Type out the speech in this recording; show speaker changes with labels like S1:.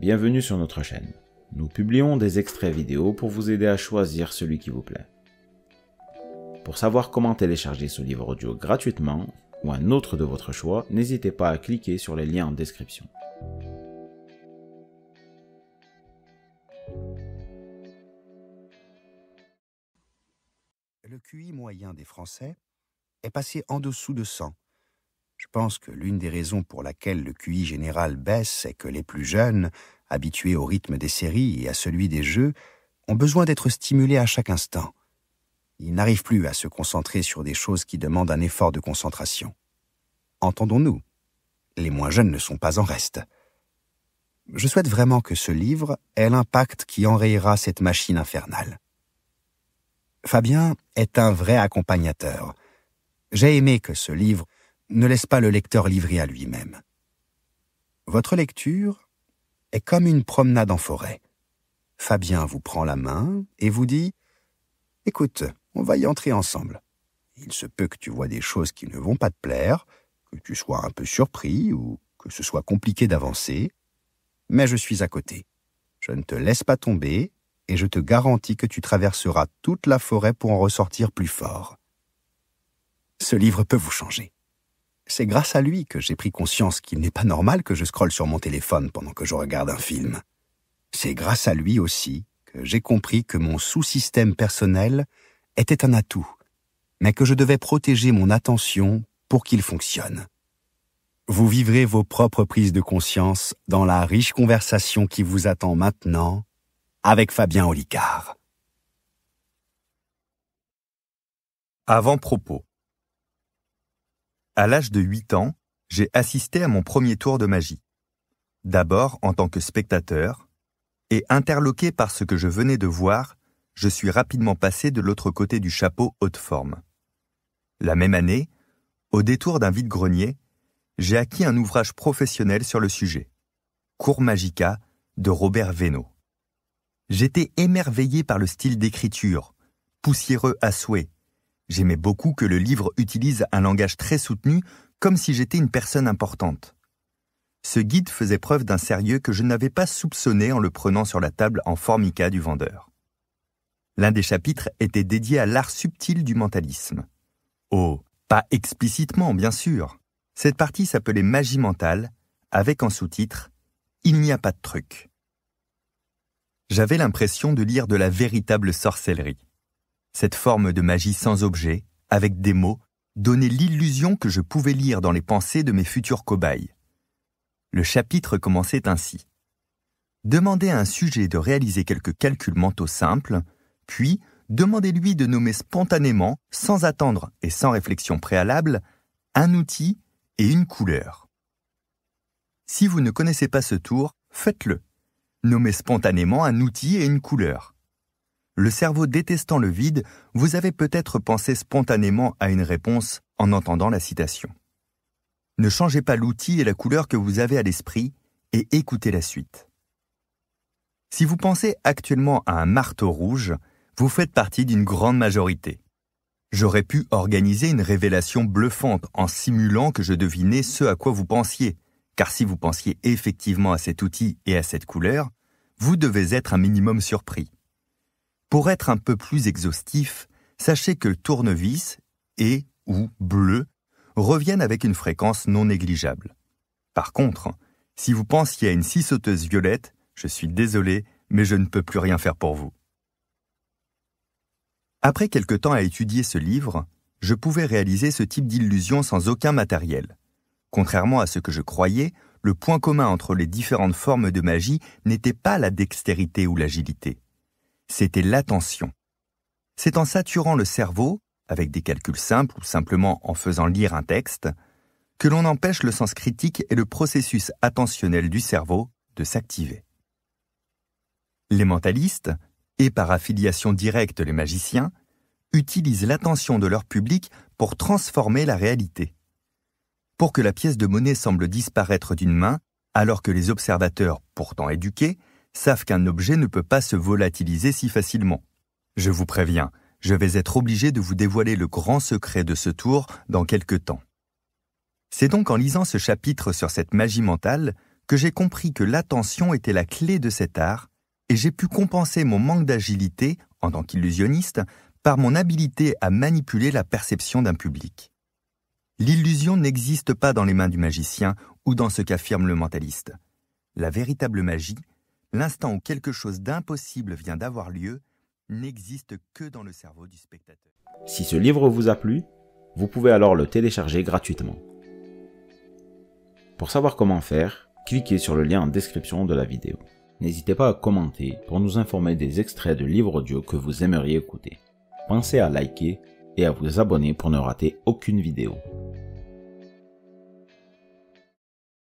S1: bienvenue sur notre chaîne. Nous publions des extraits vidéo pour vous aider à choisir celui qui vous plaît. Pour savoir comment télécharger ce livre audio gratuitement, ou un autre de votre choix, n'hésitez pas à cliquer sur les liens en description.
S2: Le QI moyen des Français est passé en dessous de 100. Je pense que l'une des raisons pour laquelle le QI général baisse, c'est que les plus jeunes, habitués au rythme des séries et à celui des jeux, ont besoin d'être stimulés à chaque instant. Ils n'arrivent plus à se concentrer sur des choses qui demandent un effort de concentration. Entendons-nous, les moins jeunes ne sont pas en reste. Je souhaite vraiment que ce livre ait l'impact qui enrayera cette machine infernale. Fabien est un vrai accompagnateur. J'ai aimé que ce livre ne laisse pas le lecteur livré à lui-même. Votre lecture est comme une promenade en forêt. Fabien vous prend la main et vous dit « Écoute, on va y entrer ensemble. Il se peut que tu vois des choses qui ne vont pas te plaire, que tu sois un peu surpris ou que ce soit compliqué d'avancer, mais je suis à côté. Je ne te laisse pas tomber et je te garantis que tu traverseras toute la forêt pour en ressortir plus fort. » Ce livre peut vous changer. C'est grâce à lui que j'ai pris conscience qu'il n'est pas normal que je scrolle sur mon téléphone pendant que je regarde un film. C'est grâce à lui aussi que j'ai compris que mon sous-système personnel était un atout, mais que je devais protéger mon attention pour qu'il fonctionne. Vous vivrez vos propres prises de conscience dans la riche conversation qui vous attend maintenant avec Fabien Olicard.
S3: Avant-propos. À l'âge de 8 ans, j'ai assisté à mon premier tour de magie. D'abord en tant que spectateur, et interloqué par ce que je venais de voir, je suis rapidement passé de l'autre côté du chapeau haute forme. La même année, au détour d'un vide-grenier, j'ai acquis un ouvrage professionnel sur le sujet, Cours Magica de Robert Veynaud. J'étais émerveillé par le style d'écriture, poussiéreux à souhait. J'aimais beaucoup que le livre utilise un langage très soutenu, comme si j'étais une personne importante. Ce guide faisait preuve d'un sérieux que je n'avais pas soupçonné en le prenant sur la table en formica du vendeur. L'un des chapitres était dédié à l'art subtil du mentalisme. Oh, pas explicitement, bien sûr. Cette partie s'appelait Magie mentale, avec en sous-titre « Il n'y a pas de truc ». J'avais l'impression de lire de la véritable sorcellerie. Cette forme de magie sans objet, avec des mots, donnait l'illusion que je pouvais lire dans les pensées de mes futurs cobayes. Le chapitre commençait ainsi. Demandez à un sujet de réaliser quelques calculs mentaux simples, puis demandez-lui de nommer spontanément, sans attendre et sans réflexion préalable, un outil et une couleur. Si vous ne connaissez pas ce tour, faites-le. Nommez spontanément un outil et une couleur. Le cerveau détestant le vide, vous avez peut-être pensé spontanément à une réponse en entendant la citation. Ne changez pas l'outil et la couleur que vous avez à l'esprit et écoutez la suite. Si vous pensez actuellement à un marteau rouge, vous faites partie d'une grande majorité. J'aurais pu organiser une révélation bluffante en simulant que je devinais ce à quoi vous pensiez, car si vous pensiez effectivement à cet outil et à cette couleur, vous devez être un minimum surpris. Pour être un peu plus exhaustif, sachez que le tournevis et ou bleu reviennent avec une fréquence non négligeable. Par contre, si vous pensiez à une scie sauteuse violette, je suis désolé, mais je ne peux plus rien faire pour vous. Après quelque temps à étudier ce livre, je pouvais réaliser ce type d'illusion sans aucun matériel. Contrairement à ce que je croyais, le point commun entre les différentes formes de magie n'était pas la dextérité ou l'agilité. C'était l'attention. C'est en saturant le cerveau, avec des calculs simples ou simplement en faisant lire un texte, que l'on empêche le sens critique et le processus attentionnel du cerveau de s'activer. Les mentalistes, et par affiliation directe les magiciens, utilisent l'attention de leur public pour transformer la réalité. Pour que la pièce de monnaie semble disparaître d'une main, alors que les observateurs, pourtant éduqués, savent qu'un objet ne peut pas se volatiliser si facilement. Je vous préviens, je vais être obligé de vous dévoiler le grand secret de ce tour dans quelque temps. C'est donc en lisant ce chapitre sur cette magie mentale que j'ai compris que l'attention était la clé de cet art et j'ai pu compenser mon manque d'agilité, en tant qu'illusionniste, par mon habileté à manipuler la perception d'un public. L'illusion n'existe pas dans les mains du magicien ou dans ce qu'affirme le mentaliste. La véritable magie, l'instant où quelque chose d'impossible vient d'avoir lieu, n'existe que dans le cerveau du spectateur.
S1: Si ce livre vous a plu, vous pouvez alors le télécharger gratuitement. Pour savoir comment faire, cliquez sur le lien en description de la vidéo. N'hésitez pas à commenter pour nous informer des extraits de livres audio que vous aimeriez écouter. Pensez à liker et à vous abonner pour ne rater aucune vidéo.